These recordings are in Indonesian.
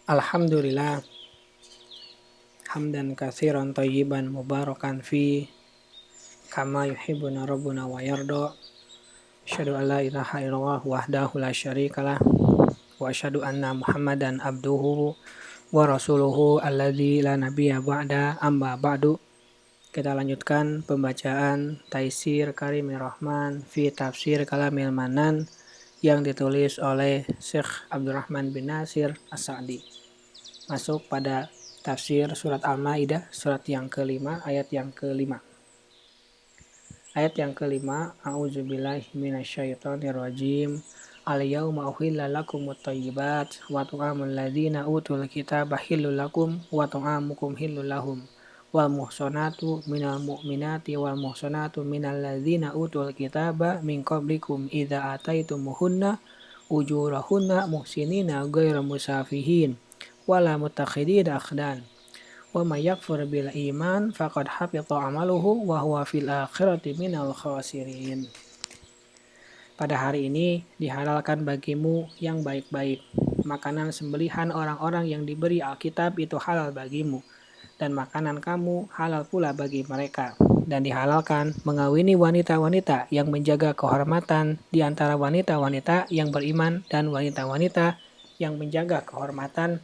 Alhamdulillah hamdan katsiran thayyiban mubarakan fi kama yuhibbuna rabbuna wa yarda. Asyhadu an la ilaha illallah wahdahu la syarikalah wa asyhadu anna Muhammadan abduhu wa rasuluhu alladzi la nabiyya ba'da amma ba'du. Kita lanjutkan pembacaan Taisir Karimir Rahman fi Tafsir Kalamil Manan yang ditulis oleh Syekh Abdurrahman bin Nasir As-Sa'di. Masuk pada tafsir surat Al-Maidah, surat yang kelima, ayat yang kelima. Ayat yang kelima, A'udzubillahi minasyaitonirrajim. Al-yawma uhilla lakumut thayyibat wa tu'amul ladzina utul kitaba hillul lakum wa tu'amukum hillul lahum. Wal muhsanatu minal mu'minati wal muhsanatu minal ladzina utul kitaba min qablikum idza ataitumuhunna ujurahunna muhsinina ghairu musafihin wala mutakhidin akhdan wa may yakfur bil iman faqad habita amaluhu wa huwa fil akhirati minal khasirin. Pada hari ini dihalalkan bagimu yang baik-baik. Makanan sembelihan orang-orang yang diberi Alkitab itu halal bagimu, dan makanan kamu halal pula bagi mereka. Dan dihalalkan mengawini wanita-wanita yang menjaga kehormatan di antara wanita-wanita yang beriman dan wanita-wanita yang menjaga kehormatan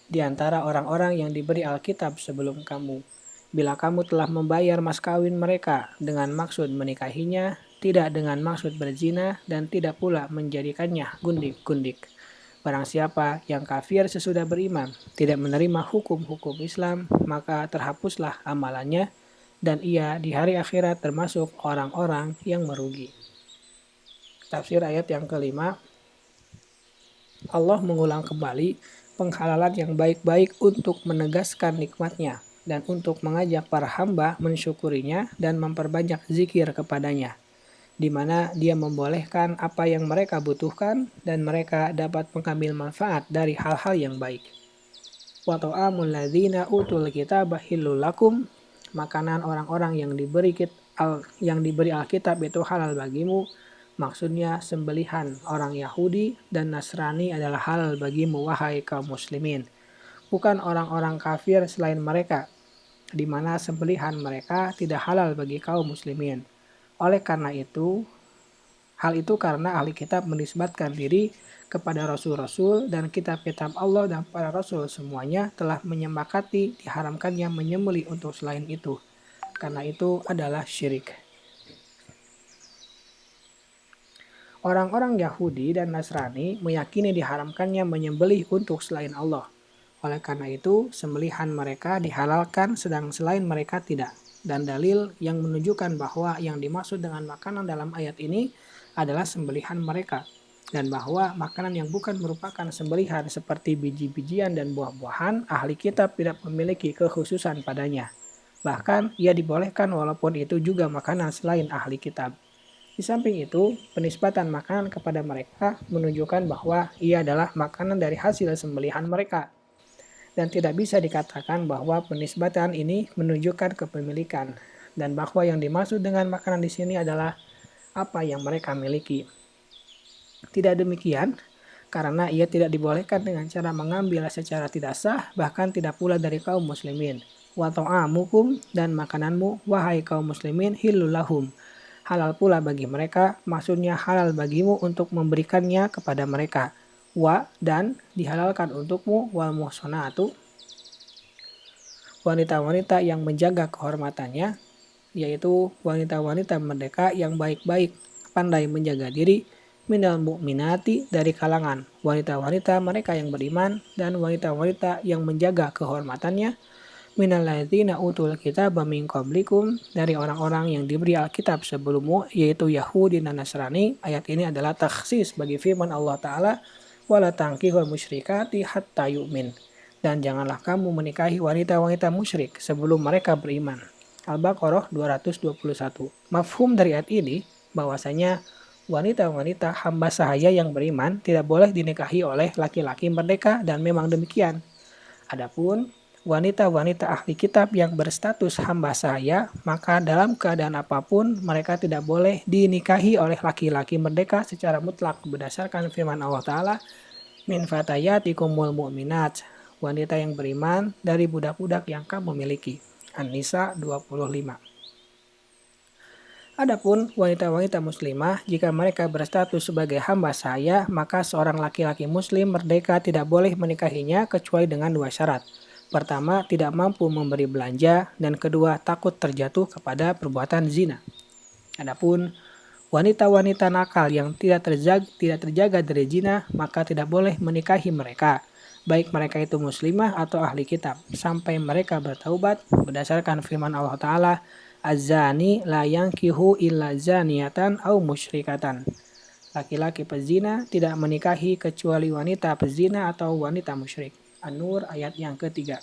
di antara orang-orang yang diberi Alkitab sebelum kamu. Bila kamu telah membayar mas kawin mereka dengan maksud menikahinya, tidak dengan maksud berzina, dan tidak pula menjadikannya gundik-gundik. Barang siapa yang kafir sesudah beriman, tidak menerima hukum-hukum Islam, maka terhapuslah amalannya, dan ia di hari akhirat termasuk orang-orang yang merugi. Tafsir ayat yang kelima, Allah mengulang kembali penghalalan yang baik-baik untuk menegaskan nikmatnya dan untuk mengajak para hamba mensyukurinya dan memperbanyak zikir kepadanya, di mana dia membolehkan apa yang mereka butuhkan dan mereka dapat mengambil manfaat dari hal-hal yang baik. Wa ta'amul ladzina utul kitaba hillul lakum, makanan orang-orang yang diberi Alkitab itu halal bagimu. Maksudnya sembelihan orang Yahudi dan Nasrani adalah halal bagimu wahai kaum muslimin, bukan orang-orang kafir selain mereka, di mana sembelihan mereka tidak halal bagi kaum muslimin. Oleh karena itu, hal itu karena ahli kitab menisbatkan diri kepada rasul-rasul dan kitab-kitab Allah, dan para rasul semuanya telah menyepakati diharamkannya menyembelih untuk selain itu, karena itu adalah syirik. Orang-orang Yahudi dan Nasrani meyakini diharamkannya menyembelih untuk selain Allah. Oleh karena itu, sembelihan mereka dihalalkan sedang selain mereka tidak. Dan dalil yang menunjukkan bahwa yang dimaksud dengan makanan dalam ayat ini adalah sembelihan mereka. Dan bahwa makanan yang bukan merupakan sembelihan seperti biji-bijian dan buah-buahan, ahli kitab tidak memiliki kekhususan padanya. Bahkan ia dibolehkan walaupun itu juga makanan selain ahli kitab. Di samping itu, penisbatan makanan kepada mereka menunjukkan bahwa ia adalah makanan dari hasil sembelihan mereka. Dan tidak bisa dikatakan bahwa penisbatan ini menunjukkan kepemilikan, dan bahwa yang dimaksud dengan makanan di sini adalah apa yang mereka miliki. Tidak demikian, karena ia tidak dibolehkan dengan cara mengambil secara tidak sah, bahkan tidak pula dari kaum muslimin. Wa ta'amukum, dan makananmu, wahai kaum muslimin, hillul lahum, halal pula bagi mereka, maksudnya halal bagimu untuk memberikannya kepada mereka. Wa, dan dihalalkan untukmu, wal muhsanatu, wanita-wanita yang menjaga kehormatannya, yaitu wanita-wanita merdeka yang baik-baik, pandai menjaga diri, minal mu'minati, dari kalangan wanita-wanita mereka yang beriman, dan wanita-wanita yang menjaga kehormatannya, minal ladzina utul kitaba min qablikum, dari orang-orang yang diberi Alkitab sebelummu, yaitu Yahudi dan Nasrani. Ayat ini adalah takhsis bagi firman Allah Ta'ala, wala tankihul musyrikati hatta yu'min, dan janganlah kamu menikahi wanita-wanita musyrik sebelum mereka beriman. Al-Baqarah 221. Mafhum dari ayat ini bahwasanya wanita-wanita hamba sahaya yang beriman tidak boleh dinikahi oleh laki-laki merdeka, dan memang demikian. Adapun wanita-wanita ahli kitab yang berstatus hamba sahaya, maka dalam keadaan apapun mereka tidak boleh dinikahi oleh laki-laki merdeka secara mutlak berdasarkan firman Allah Ta'ala, min fatayatikumul mu'minat, wanita yang beriman dari budak-budak yang kamu miliki. An-Nisa 25. Adapun wanita-wanita muslimah, jika mereka berstatus sebagai hamba saya, maka seorang laki-laki muslim merdeka tidak boleh menikahinya kecuali dengan 2 syarat. Pertama, tidak mampu memberi belanja, dan kedua, takut terjatuh kepada perbuatan zina. Adapun wanita-wanita nakal yang tidak terjaga dari zina, maka tidak boleh menikahi mereka, baik mereka itu muslimah atau ahli kitab, sampai mereka bertaubat berdasarkan firman Allah Ta'ala, Az-zani la yankihu illa zaniyatan au musyrikatan. Laki-laki pezina tidak menikahi kecuali wanita pezina atau wanita musyrik. An-Nur ayat yang ketiga.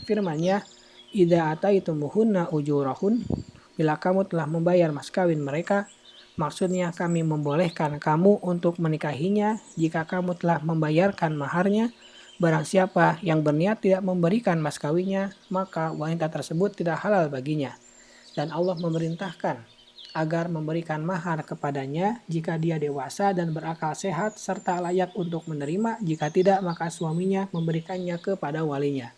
Firman-Nya, idza ataitumuhunna ujurahun, bila kamu telah membayar mas kawin mereka, maksudnya kami membolehkan kamu untuk menikahinya jika kamu telah membayarkan maharnya. Barang siapa yang berniat tidak memberikan mas kawinnya, maka wanita tersebut tidak halal baginya. Dan Allah memerintahkan agar memberikan mahar kepadanya jika dia dewasa dan berakal sehat serta layak untuk menerima. Jika tidak, maka suaminya memberikannya kepada walinya.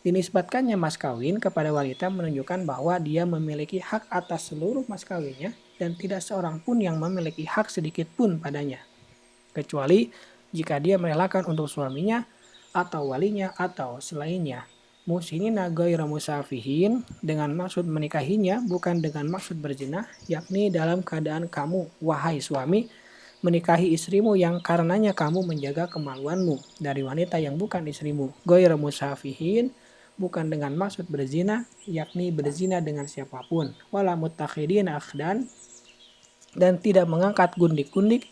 Dinisbatkannya mas kawin kepada wanita menunjukkan bahwa dia memiliki hak atas seluruh mas kawinnya dan tidak seorang pun yang memiliki hak sedikit pun padanya, kecuali jika dia merelakan untuk suaminya atau walinya atau selainnya. Muhsinina ghairu musafihin, dengan maksud menikahinya bukan dengan maksud berzina, yakni dalam keadaan kamu, wahai suami, menikahi istrimu yang karenanya kamu menjaga kemaluanmu dari wanita yang bukan istrimu. Ghairu musafihin, bukan dengan maksud berzina, yakni berzina dengan siapapun. Wala muttakhidina akhdan, dan tidak mengangkat gundik-gundik,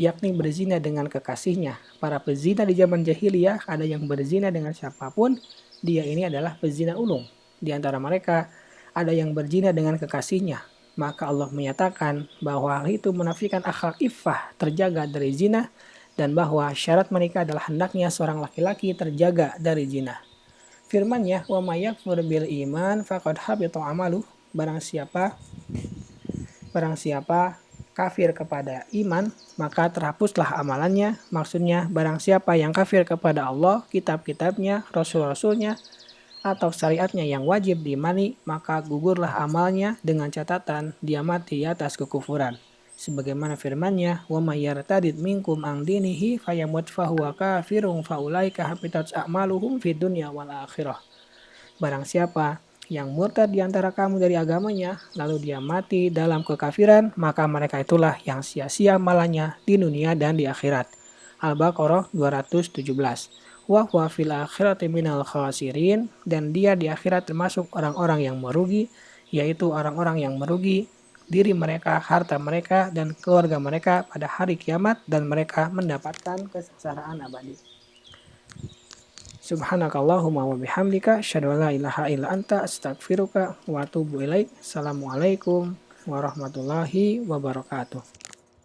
yakni berzina dengan kekasihnya. Para pezina di zaman jahiliyah ada yang berzina dengan siapapun, dia ini adalah pezina ulung. Di antara mereka ada yang berzina dengan kekasihnya. Maka Allah menyatakan bahwa hal itu menafikan akhlak iffah, terjaga dari zina, dan bahwa syarat menikah adalah hendaknya seorang laki-laki terjaga dari zina. Firman-Nya, wa may yakfur bil iman faqad habita amaluh, barang siapa kafir kepada iman, maka terhapuslah amalannya. Maksudnya, barang siapa yang kafir kepada Allah, kitab-kitabnya, rasul-rasulnya, atau syariatnya yang wajib diimani, maka gugurlah amalnya dengan catatan dia mati atas kekufuran. Sebagaimana firman-Nya, wa may yartadid minkum an dinihi fayamut fahuwa kafirun faulaika habitat a'maluhum fid dunya wal akhirah. Barang siapa yang murtad di antara kamu dari agamanya, lalu dia mati dalam kekafiran, maka mereka itulah yang sia-sia amalannya di dunia dan di akhirat. Al-Baqarah 217. Wa huwa fil akhirati minal khasirin, dan dia di akhirat termasuk orang-orang yang merugi, yaitu orang-orang yang merugi diri mereka, harta mereka, dan keluarga mereka pada hari kiamat, dan mereka mendapatkan kesengsaraan abadi. Subhanakallahumma wa bihamdika asyhadu an la ilaha illa anta astaghfiruka wa atubu ilaik. Assalamualaikum warahmatullahi wabarakatuh.